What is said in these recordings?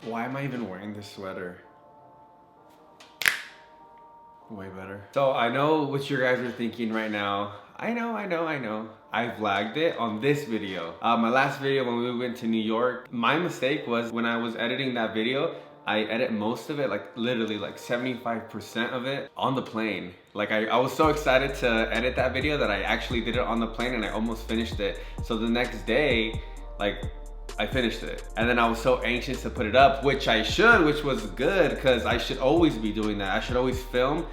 Why am I even wearing this sweater? Way better. So I know what you guys are thinking right now. I know. I vlogged it on this video. My last video when we went to New York, my mistake was when I was editing that video, I edit most of it, like literally like 75% of it on the plane. Like I was so excited to edit that video that I actually did it on the plane and I almost finished it. So the next day, like I finished it. And then I was so anxious to put it up, which I should, which was good because I should always be doing that. I should always film,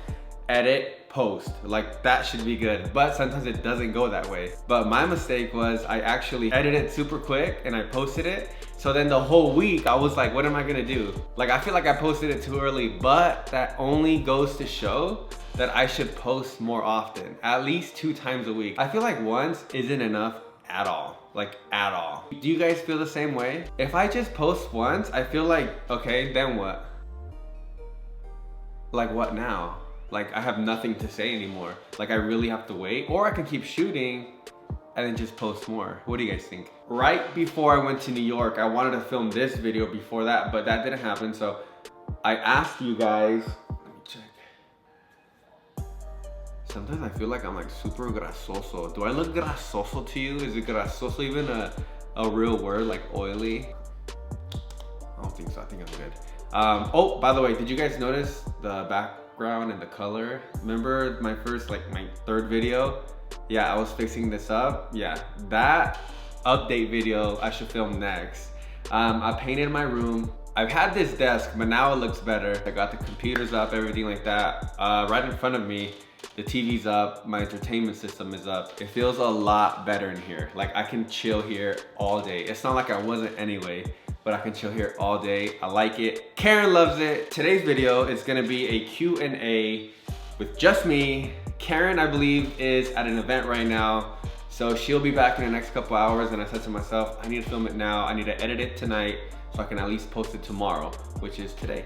edit, post. Like that should be good. But sometimes it doesn't go that way. But my mistake was I actually edited super quick and I posted it. So then the whole week I was like, what am I gonna do? Like I feel like I posted it too early, but that only goes to show that I should post more often, at least 2 times a week. I feel like once isn't enough at all. Like at all. Do you guys feel the same way? If I just post once, I feel like, okay, then what? Like what now? Like I have nothing to say anymore. Like I really have to wait, or I can keep shooting and then just post more. What do you guys think? Right before I went to New York, I wanted to film this video before that, but that didn't happen. So I asked you guys, let me check. Sometimes I feel like I'm like super grasoso. Do I look grasoso to you? Is it grasoso even a real word, like oily? I don't think so, I think I'm good. Oh, by the way, did you guys notice the background and the color? Remember my third video? Yeah, I was fixing this up. Yeah, that update video I should film next. I painted my room. I've had this desk, but now it looks better. I got the computers up, everything like that. Right in front of me, the TV's up, my entertainment system is up. It feels a lot better in here. Like I can chill here all day. It's not like I wasn't anyway, but I can chill here all day. I like it. Karen loves it. Today's video is gonna be a Q&A with just me. Karen, I believe, is at an event right now. So she'll be back in the next couple hours, and I said to myself, I need to film it now. I need to edit it tonight so I can at least post it tomorrow, which is today.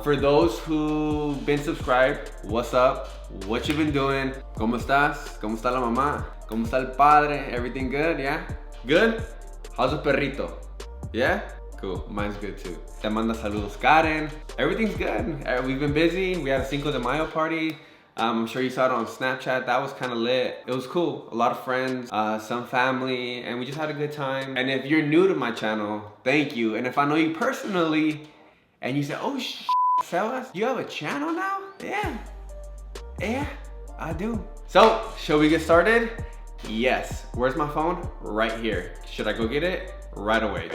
For those who've been subscribed, what's up? What you been doing? ¿Cómo estás? ¿Cómo está la mamá? ¿Cómo está el padre? Everything good? Yeah? Good? How's the perrito? Yeah? Cool, mine's good too. Te manda saludos Karin. Everything's good. We've been busy. We had a Cinco de Mayo party. I'm sure you saw it on Snapchat. That was kind of lit. It was cool. A lot of friends, some family, and we just had a good time. And if you're new to my channel, thank you. And if I know you personally, and you say, oh Sebas, you have a channel now? Yeah, I do. So, shall we get started? Yes. Where's my phone? Right here. Should I go get it? Right away.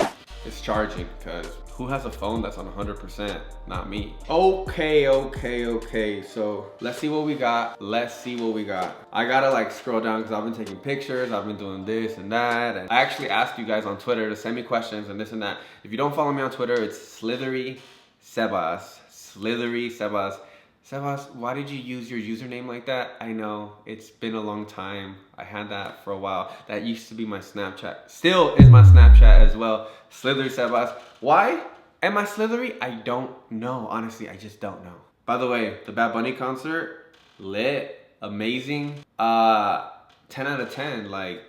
It's charging, because who has a phone that's on 100%? Not me. Okay. So let's see what we got. I gotta like scroll down because I've been taking pictures. I've been doing this and that. And I actually asked you guys on Twitter to send me questions and this and that. If you don't follow me on Twitter, it's slithery Sebas. Slithery Sebas. Sebas, why did you use your username like that? I know, it's been a long time. I had that for a while. That used to be my Snapchat. Still is my Snapchat as well. Slithery Sebas. Why am I slithery? I don't know. Honestly, I just don't know. By the way, the Bad Bunny concert, lit, amazing. 10 out of 10, like,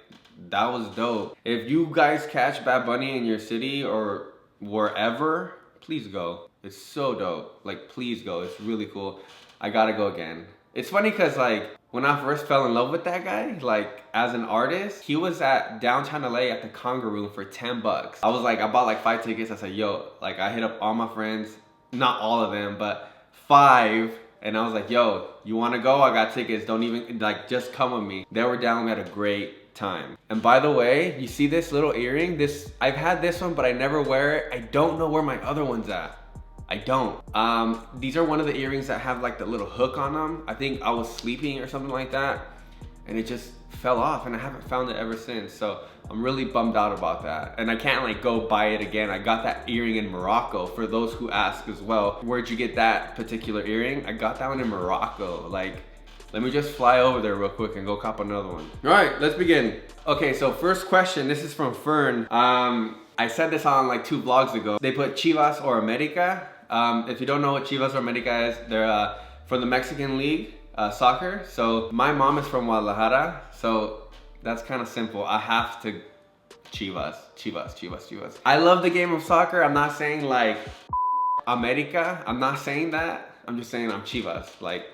that was dope. If you guys catch Bad Bunny in your city or wherever, please go. It's so dope. Like, please go. It's really cool. I gotta go again. It's funny because, like, when I first fell in love with that guy, like, as an artist, he was at downtown LA at the Conga Room for 10 bucks. I was like, I bought like 5 tickets. I said, yo, like, I hit up all my friends, not all of them, but 5. And I was like, yo, you wanna go? I got tickets. Don't even, like, just come with me. They were down. We had a great time. And by the way, you see this little earring? I've had this one, but I never wear it. I don't know where my other one's at. I don't. These are one of the earrings that have like the little hook on them. I think I was sleeping or something like that, and it just fell off, and I haven't found it ever since. So I'm really bummed out about that. And I can't like go buy it again. I got that earring in Morocco, for those who ask as well. Where'd you get that particular earring? I got that one in Morocco. Like, let me just fly over there real quick and go cop another one. All right, let's begin. Okay, so first question, this is from Fern. I said this on like 2 vlogs ago. They put Chivas or America. If you don't know what Chivas or America is, they're from the Mexican League, soccer. So my mom is from Guadalajara, so that's kind of simple. I have to Chivas. I love the game of soccer. I'm not saying like America. I'm not saying that. I'm just saying I'm Chivas. Like,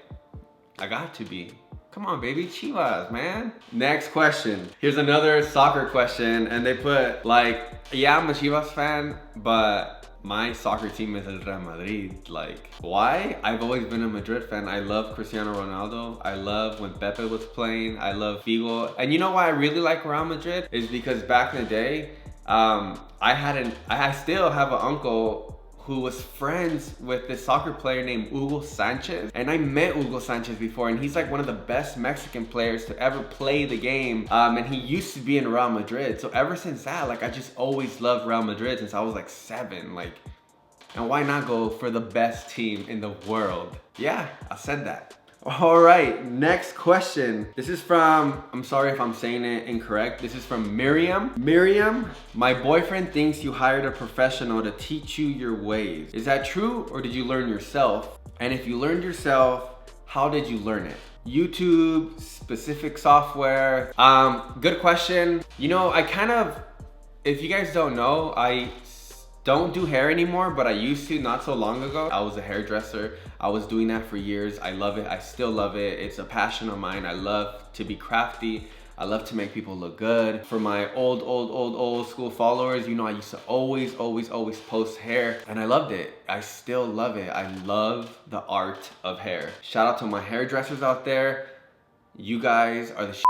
I got to be. Come on, baby, Chivas, man. Next question. Here's another soccer question, and they put like, yeah, I'm a Chivas fan, but my soccer team is Real Madrid. Like, why? I've always been a Madrid fan. I love Cristiano Ronaldo. I love when Pepe was playing. I love Figo. And you know why I really like Real Madrid? Is because back in the day, I still have an uncle who was friends with this soccer player named Hugo Sanchez. And I met Hugo Sanchez before, and he's like one of the best Mexican players to ever play the game. And he used to be in Real Madrid. So ever since that, like, I just always loved Real Madrid since I was like 7. Like, and why not go for the best team in the world? Yeah, I said that. All right, next question. This is from, I'm sorry if I'm saying it incorrect. This is from Miriam. Miriam, my boyfriend thinks you hired a professional to teach you your ways. Is that true, or did you learn yourself? And if you learned yourself, how did you learn it? YouTube, specific software? Good question. You know, I kind of, if you guys don't know, I don't do hair anymore, but I used to not so long ago. I was a hairdresser. I was doing that for years. I love it. I still love it. It's a passion of mine. I love to be crafty. I love to make people look good. For my old school followers, you know, I used to always post hair, and I loved it. I still love it. I love the art of hair. Shout out to my hairdressers out there. You guys are the shit.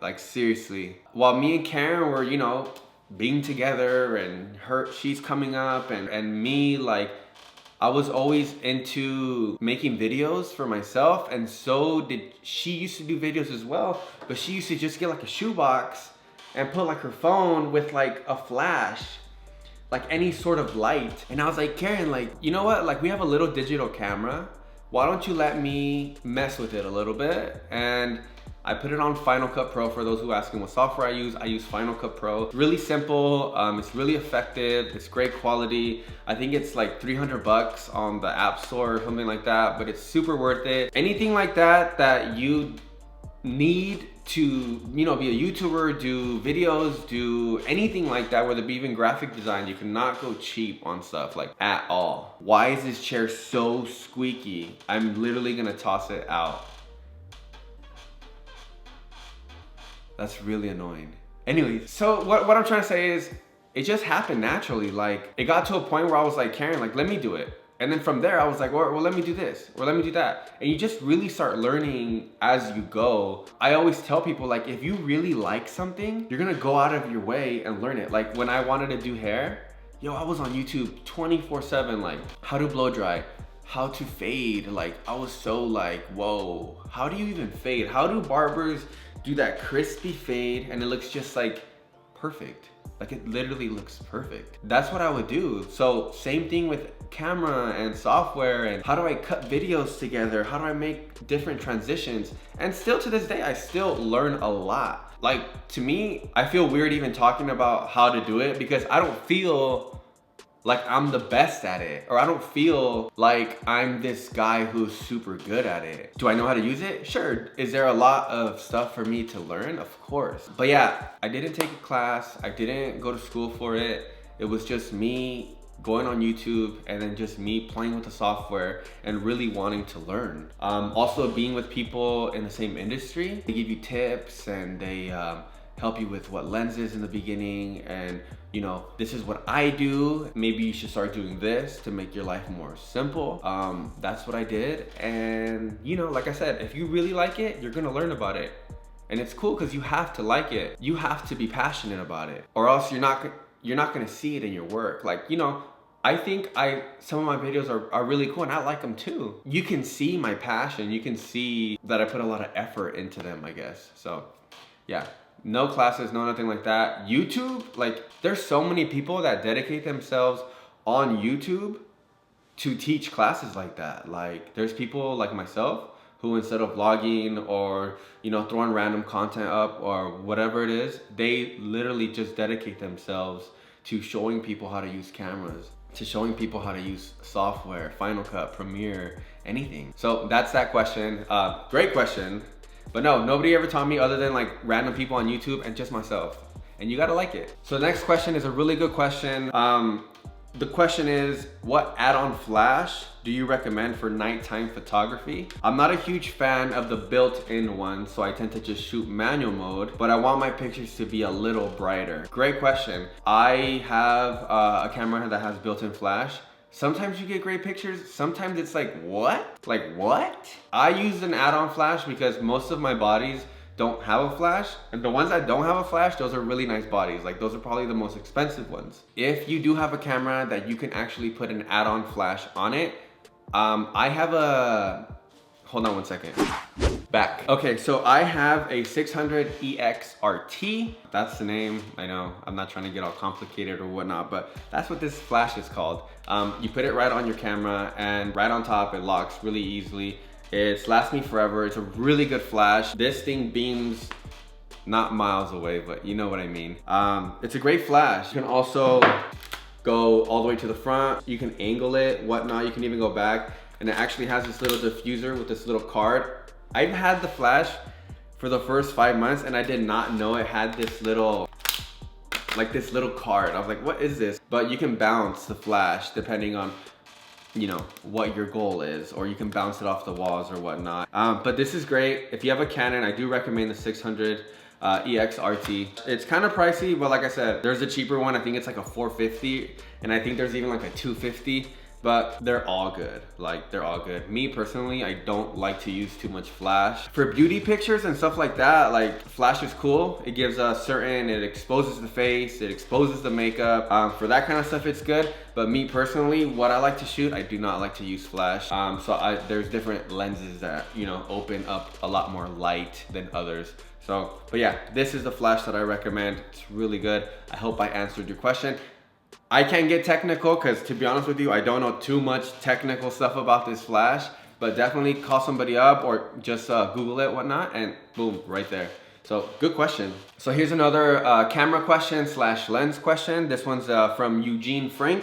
Like, seriously. While me and Karin were, you know, being together, and she's coming up, and me, like, I was always into making videos for myself, and so did she. Used to do videos as well, but she used to just get like a shoebox and put like her phone with like a flash, like any sort of light. And I was like, Karin, like, you know what, like, we have a little digital camera, why don't you let me mess with it a little bit? And I put it on Final Cut Pro. For those who are asking what software I use Final Cut Pro. It's really simple, it's really effective, it's great quality. I think it's like 300 bucks on the App Store or something like that, but it's super worth it. Anything like that that you need to, you know, be a YouTuber, do videos, do anything like that, whether it be even graphic design, you cannot go cheap on stuff, like, at all. Why is this chair so squeaky? I'm literally gonna toss it out. That's really annoying. Anyways, so what I'm trying to say is, it just happened naturally. Like, it got to a point where I was like, Karin, like, let me do it. And then from there, I was like, well, let me do this, or let me do that. And you just really start learning as you go. I always tell people, like, if you really like something, you're gonna go out of your way and learn it. Like, when I wanted to do hair, yo, I was on YouTube 24/7, like, how to blow dry, how to fade. Like, I was so like, whoa, how do you even fade? How do barbers do that crispy fade and it looks just like perfect? Like, it literally looks perfect. That's what I would do. So same thing with camera and software, and how do I cut videos together? How do I make different transitions? And still to this day, I still learn a lot. Like, to me, I feel weird even talking about how to do it, because I don't feel like I'm the best at it, or I don't feel like I'm this guy who's super good at it. Do I know how to use it? Sure. Is there a lot of stuff for me to learn? Of course. But yeah, I didn't take a class. I didn't go to school for it. It was just me going on YouTube, and then just me playing with the software and really wanting to learn. Also being with people in the same industry. They give you tips, and they help you with what lenses in the beginning, and, you know, this is what I do, maybe you should start doing this to make your life more simple. That's what I did. And, you know, like I said, if you really like it, you're gonna learn about it. And it's cool, because you have to like it. You have to be passionate about it, or else you're not gonna see it in your work. Like, you know, I think some of my videos are really cool, and I like them too. You can see my passion. You can see that I put a lot of effort into them, I guess. So yeah. No classes, no nothing like that. YouTube, like, there's so many people that dedicate themselves on YouTube to teach classes like that. Like, there's people like myself who, instead of vlogging or, you know, throwing random content up or whatever it is, they literally just dedicate themselves to showing people how to use cameras, to showing people how to use software, Final Cut, Premiere, anything. So that's that question. Great question. But no, nobody ever taught me other than like random people on YouTube and just myself. And you gotta like it. So the next question is a really good question. The question is, what add-on flash do you recommend for nighttime photography? I'm not a huge fan of the built-in one, so I tend to just shoot manual mode, but I want my pictures to be a little brighter. Great question. I have a camera that has built-in flash. Sometimes you get great pictures, sometimes it's like, what? Like what? I use an add-on flash because most of my bodies don't have a flash, and the ones that don't have a flash, those are really nice bodies. Like those are probably the most expensive ones. If you do have a camera that you can actually put an add-on flash on it, I have a, hold on one second. Back. Okay, so I have a 600EX RT. That's the name. I know I'm not trying to get all complicated or whatnot, but that's what this flash is called. You put it right on your camera, and right on top it locks really easily. It's lasts me forever. It's a really good flash. This thing beams not miles away, but you know what I mean. It's a great flash. You can also go all the way to the front. You can angle it, whatnot. You can even go back, and it actually has this little diffuser with this little card. I've had the flash for the first 5 months, and I did not know it had this little, like this little card. I was like, what is this? But you can bounce the flash depending on, you know, what your goal is, or you can bounce it off the walls or whatnot. But this is great. If you have a Canon, I do recommend the 600 EX RT. It's kind of pricey, but like I said, there's a cheaper one. I think it's like a 450, and I think there's even like a 250. But they're all good. Like, they're all good. Me personally, I don't like to use too much flash. For beauty pictures and stuff like that, like, flash is cool. It gives a certain, it exposes the face, it exposes the makeup. For that kind of stuff, it's good. But me personally, what I like to shoot, I do not like to use flash. There's different lenses that, you know, open up a lot more light than others. So, but yeah, this is the flash that I recommend. It's really good. I hope I answered your question. I can't get technical because, to be honest with you, I don't know too much technical stuff about this flash, but definitely call somebody up or just Google it, whatnot, and boom, right there. So good question. So here's another camera question / lens question. This one's from Eugene Frank.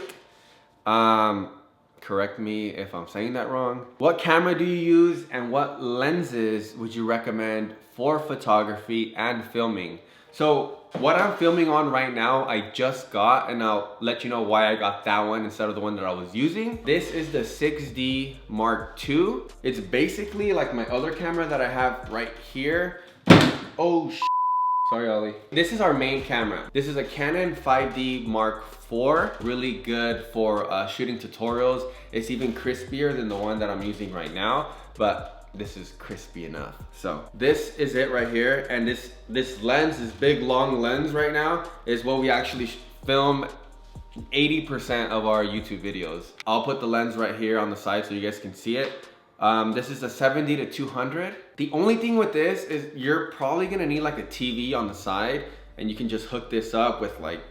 Correct me if I'm saying that wrong. What camera do you use, and what lenses would you recommend for photography and filming? So what I'm filming on right now, I just got, and I'll let you know why I got that one instead of the one that I was using. This is the 6D Mark II. It's basically like my other camera that I have right here. Oh, sorry, Ollie. This is our main camera. This is a Canon 5D Mark IV. Really good for shooting tutorials. It's even crispier than the one that I'm using right now, but this is crispy enough. So this is it right here, and this lens, this big long lens right now, is what we actually film 80% of our YouTube videos. I'll put the lens right here on the side so you guys can see it. This is a 70-200. The only thing with this is you're probably gonna need like a TV on the side, and you can just hook this up with like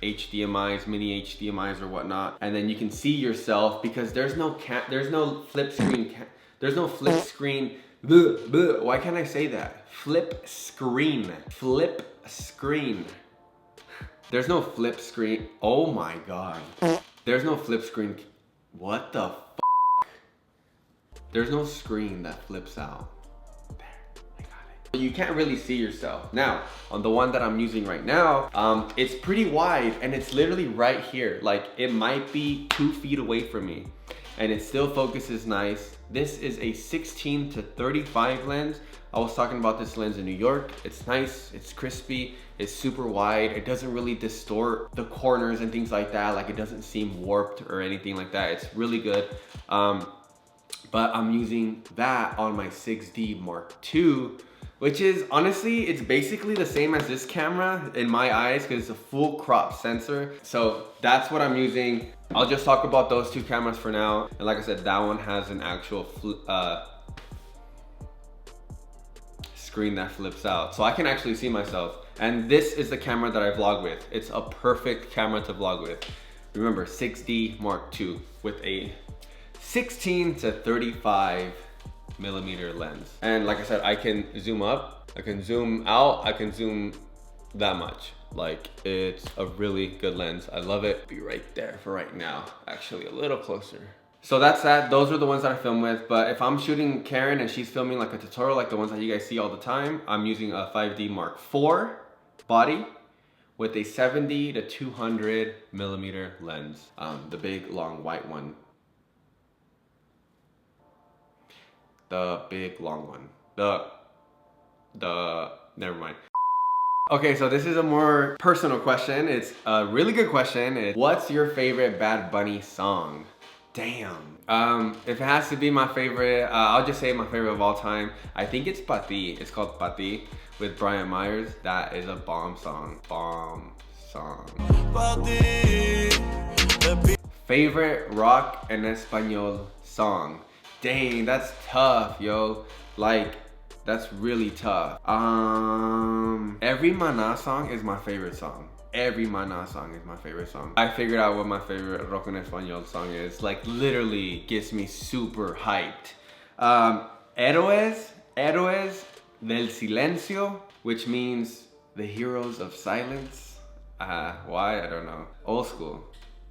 HDMIs, mini HDMIs or whatnot, and then you can see yourself, because there's no flip screen. There's no flip screen. Why can't I say that? Flip screen. Flip screen. There's no flip screen. Oh my God. There's no flip screen. What the f? There's no screen that flips out. There, I got it. You can't really see yourself. Now, on the one that I'm using right now, it's pretty wide, and it's literally right here. Like, it might be 2 feet away from me, and it still focuses nice. This is a 16-35 lens. I was talking about this lens in New York. It's nice, it's crispy, it's super wide. It doesn't really distort the corners and things like that. Like, it doesn't seem warped or anything like that. It's really good. But I'm using that on my 6D Mark II, which is, honestly, it's basically the same as this camera in my eyes, because it's a full crop sensor. So that's what I'm using. I'll just talk about those two cameras for now. And like I said, that one has an actual screen that flips out, so I can actually see myself. And this is the camera that I vlog with. It's a perfect camera to vlog with. Remember, 6D Mark II with a 16-35 millimeter lens. And like I said, I can zoom up, I can zoom out, I can zoom that much. Like, it's a really good lens. I love it. Be right there for right now. Actually, a little closer. So that's that. Those are the ones that I film with. But if I'm shooting Karin and she's filming like a tutorial, like the ones that you guys see all the time, I'm using a 5D Mark IV body with a 70 to 200 millimeter lens. The big long white one. The big long one. Never mind. Okay, so this is a more personal question. It's a really good question. What's your favorite Bad Bunny song? Damn. If it has to be my favorite, I'll just say my favorite of all time. I think it's Pati. It's called Pati with Brian Myers. That is a bomb song. Bomb song. Favorite rock en español song? Dang, that's tough, yo. Like, that's really tough. Every Maná song is my favorite song. Every Maná song is my favorite song. I figured out what my favorite rock en español song is. Like, literally gets me super hyped. Héroes del Silencio, which means the heroes of silence. Why? I don't know. Old school.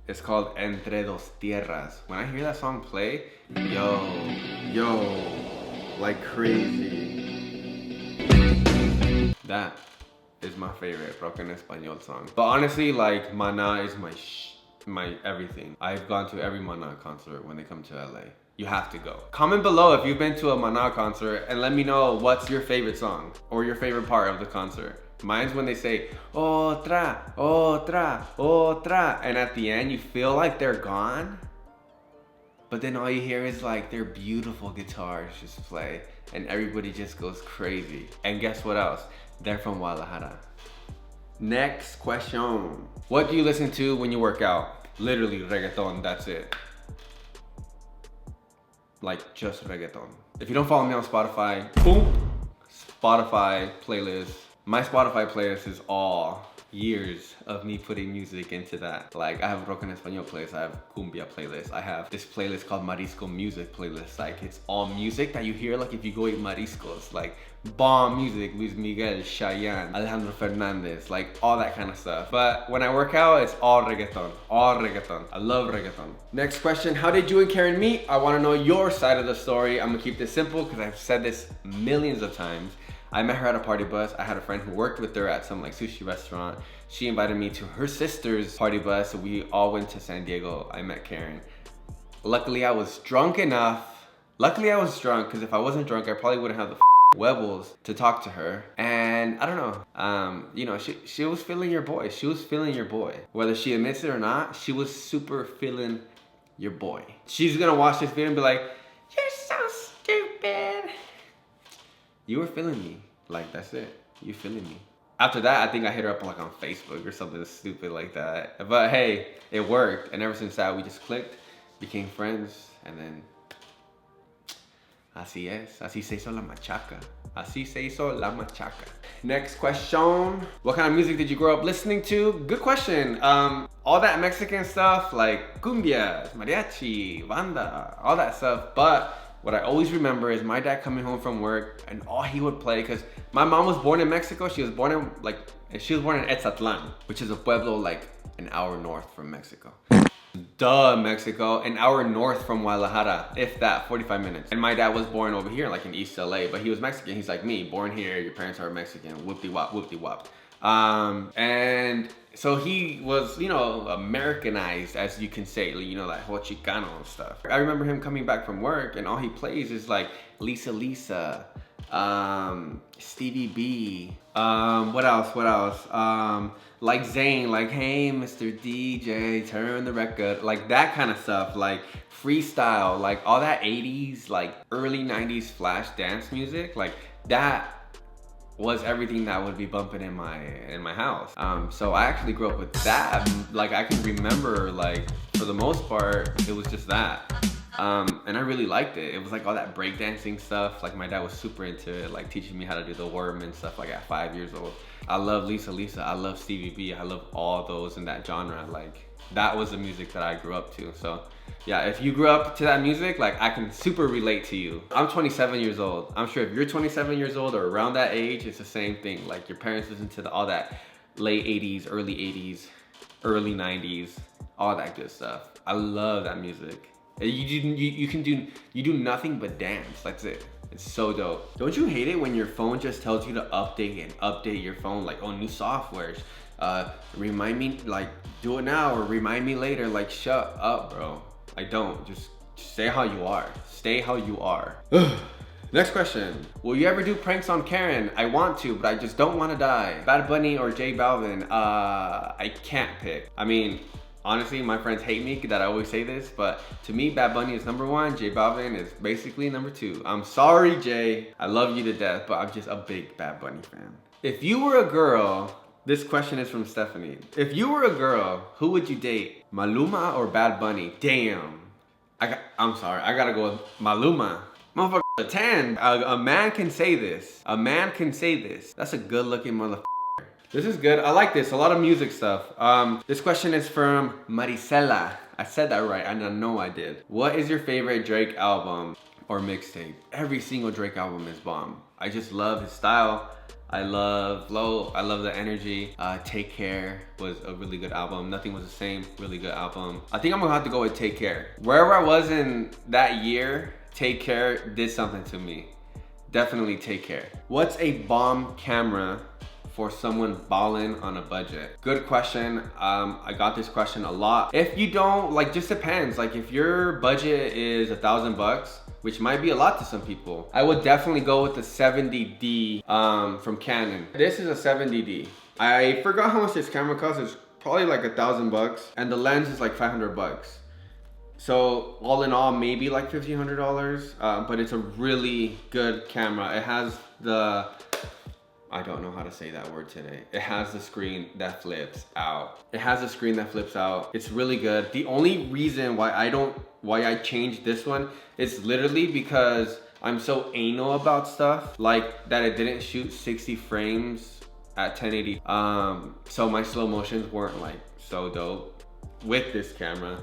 It's called Entre Dos Tierras. When I hear that song play, yo, like crazy. That is my favorite rock en español song. But honestly, like, Maná is my everything. I've gone to every Maná concert when they come to LA. You have to go. Comment below if you've been to a Maná concert and let me know what's your favorite song or your favorite part of the concert. Mine's when they say, otra, otra, otra. And at the end, you feel like they're gone. But then all you hear is like their beautiful guitars just play and everybody just goes crazy. And guess what else? They're from Guadalajara. Next question. What do you listen to when you work out? Literally reggaeton, that's it. Like just reggaeton. If you don't follow me on Spotify, boom, Spotify playlist. My Spotify playlist is all years of me putting music into that. Like, I have a rock en español playlist, I have cumbia playlist, I have this playlist called Marisco Music playlist. Like, it's all music that you hear like if you go eat mariscos. Like, bomb music, Luis Miguel, Cheyenne, Alejandro Fernandez, like all that kind of stuff. But when I work out, it's all reggaeton, all reggaeton. I love reggaeton. Next question, how did you and Karin meet? I wanna know your side of the story. I'm gonna keep this simple because I've said this millions of times. I met her at a party bus. I had a friend who worked with her at some like sushi restaurant. She invited me to her sister's party bus, so we all went to San Diego. I met Karin. Luckily, I was drunk enough. Because if I wasn't drunk, I probably wouldn't have the huevos to talk to her. And I don't know, you know, she was feeling your boy. She was feeling your boy. Whether she admits it or not, she was super feeling your boy. She's gonna watch this video and be like, you're so stupid. You were feeling me. Like, that's it. You feeling me. After that, I think I hit her up like on Facebook or something stupid like that. But hey, it worked. And ever since that, we just clicked, became friends, and then así es. Así se hizo la machaca. Así se hizo la machaca. Next question. What kind of music did you grow up listening to? Good question. All that Mexican stuff like cumbias, mariachi, banda, all that stuff. But what I always remember is my dad coming home from work and all he would play, because my mom was born in Mexico. She was born in Etzatlan, which is a pueblo like an hour north from Mexico. Duh, Mexico, an hour north from Guadalajara, if that, 45 minutes. And my dad was born over here, like in East LA, but he was Mexican. He's like me, born here, your parents are Mexican, whoop-de-wop, whoop-de-wop. And so he was, you know, Americanized, as you can say, you know, like Chicano and stuff. I remember him coming back from work and all he plays is like Lisa Lisa, Stevie B, what else? Like Zayn, like, hey, Mr. DJ, turn the record, like that kind of stuff, like freestyle, like all that 80s, like early 90s flash dance music, like that was everything that would be bumping in my house. So I actually grew up with that. Like, I can remember, like, for the most part, it was just that. And I really liked it. It was like all that breakdancing stuff. Like, my dad was super into it, like teaching me how to do the worm and stuff like at 5 years old. I love Lisa Lisa, I love Stevie B, I love all those in that genre. Like, that was the music that I grew up to. So yeah, if you grew up to that music, like, I can super relate to you. I'm 27 years old. I'm sure if you're 27 years old or around that age, it's the same thing. Like, your parents listen to all that late 80s, early 80s, early 90s, all that good stuff. I love that music. You do nothing but dance. That's it. It's so dope. Don't you hate it when your phone just tells you to update and update your phone, like, oh, new softwares, remind me, like, do it now or remind me later. Like, shut up, bro. I don't. Just stay how you are. Stay how you are. Next question. Will you ever do pranks on Karin? I want to, but I just don't want to die. Bad Bunny or J Balvin? I can't pick. I mean, honestly, my friends hate me that I always say this, but to me, Bad Bunny is number one. J Balvin is basically number two. I'm sorry, Jay. I love you to death, but I'm just a big Bad Bunny fan. If you were a girl, this question is from Stephanie. If you were a girl, who would you date? Maluma or Bad Bunny? Damn. I'm sorry, I gotta go with Maluma. Motherfucker, a 10. A man can say this. A man can say this. That's a good looking motherfucker. This is good. I like this. A lot of music stuff. This question is from Maricela. I said that right. I know I did. What is your favorite Drake album or mixtape? Every single Drake album is bomb. I just love his style. I love flow. I love the energy. Take Care was a really good album. Nothing Was the Same, really good album. I think I'm gonna have to go with Take Care. Wherever I was in that year, Take Care did something to me. Definitely Take Care. What's a bomb camera for someone balling on a budget? Good question. I got this question a lot. If you don't, like, just depends. Like, if your budget is $1,000, which might be a lot to some people, I would definitely go with the 70D from Canon. This is a 70D. I forgot how much this camera costs. It's probably like $1,000, and the lens is like $500. So all in all, maybe like $1,500, but it's a really good camera. It has the, I don't know how to say that word today. It has the screen that flips out. It has a screen that flips out. It's really good. The only reason why I changed this one is literally because I'm so anal about stuff, like that it didn't shoot 60 frames at 1080. So my slow motions weren't like so dope with this camera.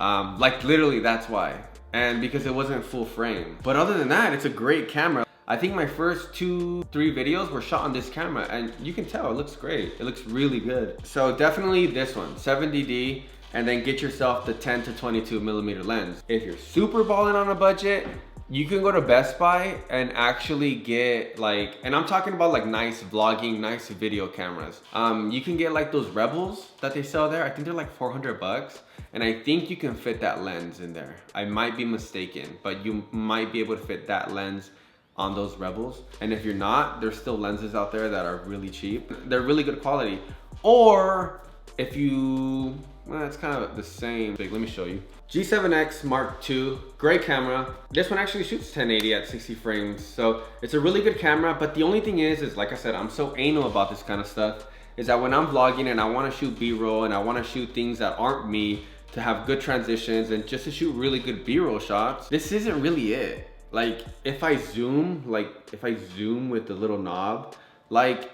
Like literally that's why. And because it wasn't full frame. But other than that, it's a great camera. I think my first 2-3 videos were shot on this camera, and you can tell it looks great. It looks really good. So definitely this one, 70D, and then get yourself the 10 to 22 millimeter lens. If you're super balling on a budget, you can go to Best Buy and actually get like, and I'm talking about like nice vlogging, nice video cameras. You can get like those Rebels that they sell there. I think they're like $400. And I think you can fit that lens in there. I might be mistaken, but you might be able to fit that lens on those Rebels. And if you're not, there's still lenses out there that are really cheap. They're really good quality. Or if you, well, it's kind of the same. Let me show you. G7X Mark II, great camera. This one actually shoots 1080 at 60 frames. So it's a really good camera, but the only thing is like I said, I'm so anal about this kind of stuff, is that when I'm vlogging and I wanna shoot B-roll and I wanna shoot things that aren't me, to have good transitions and just to shoot really good B-roll shots, this isn't really it. Like if I zoom with the little knob, like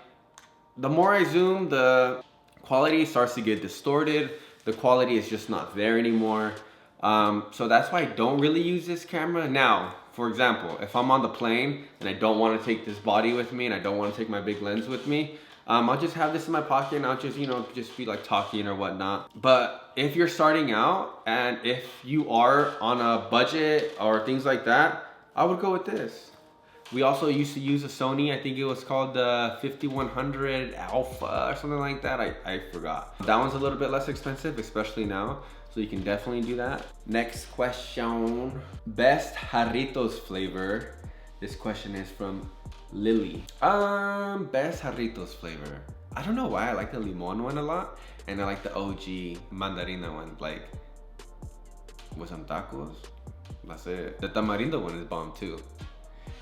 the more I zoom, the quality starts to get distorted. The quality is just not there anymore. So that's why I don't really use this camera. Now, for example, if I'm on the plane and I don't want to take this body with me and I don't want to take my big lens with me, I'll just have this in my pocket and I'll just, you know, just be like talking or whatnot. But if you're starting out and if you are on a budget or things like that, I would go with this. We also used to use a Sony, I think it was called the 5100 Alpha or something like that. I forgot. That one's a little bit less expensive, especially now. So you can definitely do that. Next question. Best jarritos flavor. This question is from Lily. Best jarritos flavor. I don't know why I like the limon one a lot. And I like the OG mandarina one, like with some tacos. That's it. The tamarindo one is bomb too.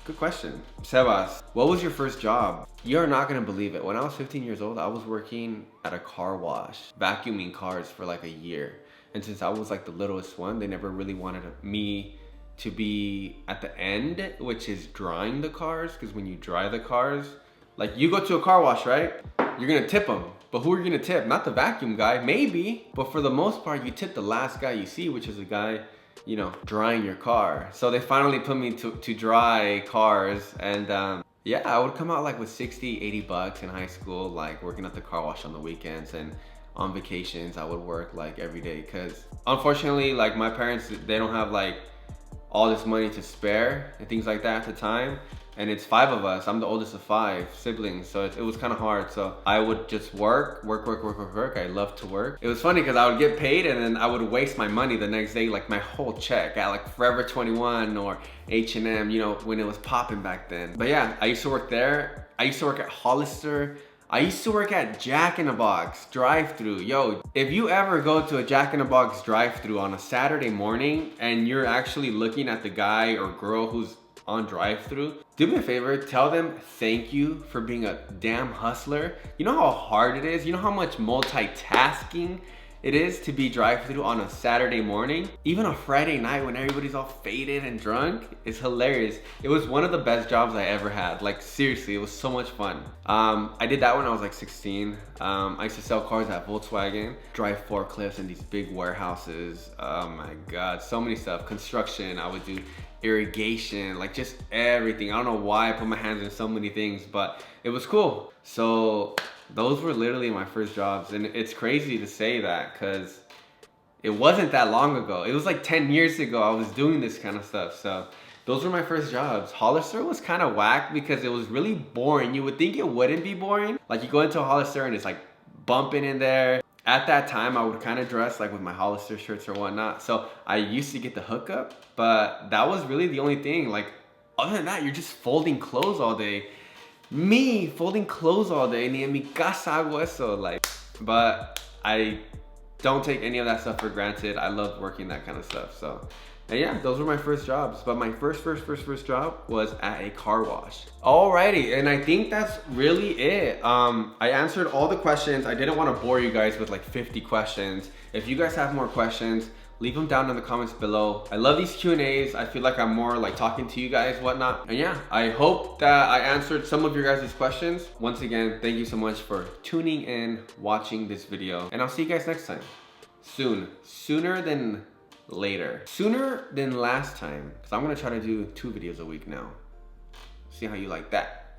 Good question. Sebas, what was your first job? You're not gonna believe it. When I was 15 years old, I was working at a car wash, vacuuming cars for like a year. And since I was like the littlest one, they never really wanted me to be at the end, which is drying the cars. Because when you dry the cars, like you go to a car wash, right? You're gonna tip them. But who are you gonna tip? Not the vacuum guy, maybe. But for the most part, you tip the last guy you see, which is a guy, you know, drying your car. So they finally put me to dry cars. And yeah, I would come out like with 60, 80 bucks in high school, like working at the car wash on the weekends. And on vacations, I would work like every day. Cause unfortunately, like my parents, they don't have like all this money to spare and things like that at the time. and it's 5 of us. I'm the oldest of 5 siblings, so it was kind of hard. So I would just work. I love to work. It was funny because I would get paid and then I would waste my money the next day, like my whole check at like Forever 21 or H&M, you know, when it was popping back then. But yeah, I used to work there. I used to work at Hollister. I used to work at Jack in the Box drive-thru. Yo, if you ever go to a Jack in the Box drive-thru on a Saturday morning and you're actually looking at the guy or girl who's on drive-thru, do me a favor, tell them thank you for being a damn hustler. You know how hard it is? You know how much multitasking it is to be drive-thru on a Saturday morning? Even a Friday night when everybody's all faded and drunk, it's hilarious. It was one of the best jobs I ever had. Like seriously, it was so much fun. I did that when I was like 16. I used to sell cars at Volkswagen, drive forklifts in these big warehouses. Oh my God, so many stuff. Construction, I would do irrigation, like just everything. I don't know why I put my hands in so many things, but it was cool. So those were literally my first jobs, and it's crazy to say that because it wasn't that long ago. It was like 10 years ago I was doing this kind of stuff. So those were my first jobs. Hollister was kind of whack because it was really boring. You would think it wouldn't be boring. Like you go into a Hollister and it's like bumping in there. At that time, I would kind of dress like with my Hollister shirts or whatnot. So I used to get the hookup, but that was really the only thing. Like other than that, you're just folding clothes all day. Me folding clothes all day, ni en mi casa hago eso, like. But I don't take any of that stuff for granted. I love working that kind of stuff. So, and yeah, those were my first jobs. But my first job was at a car wash. Alrighty, and I think that's really it. I answered all the questions. I didn't want to bore you guys with like 50 questions. If you guys have more questions, leave them down in the comments below. I love these Q&As. I feel like I'm more like talking to you guys, whatnot. And yeah, I hope that I answered some of your guys' questions. Once again, thank you so much for tuning in, watching this video. And I'll see you guys next time. Soon. Sooner than later. Sooner than last time. Because I'm going to try to do 2 videos a week now. See how you like that.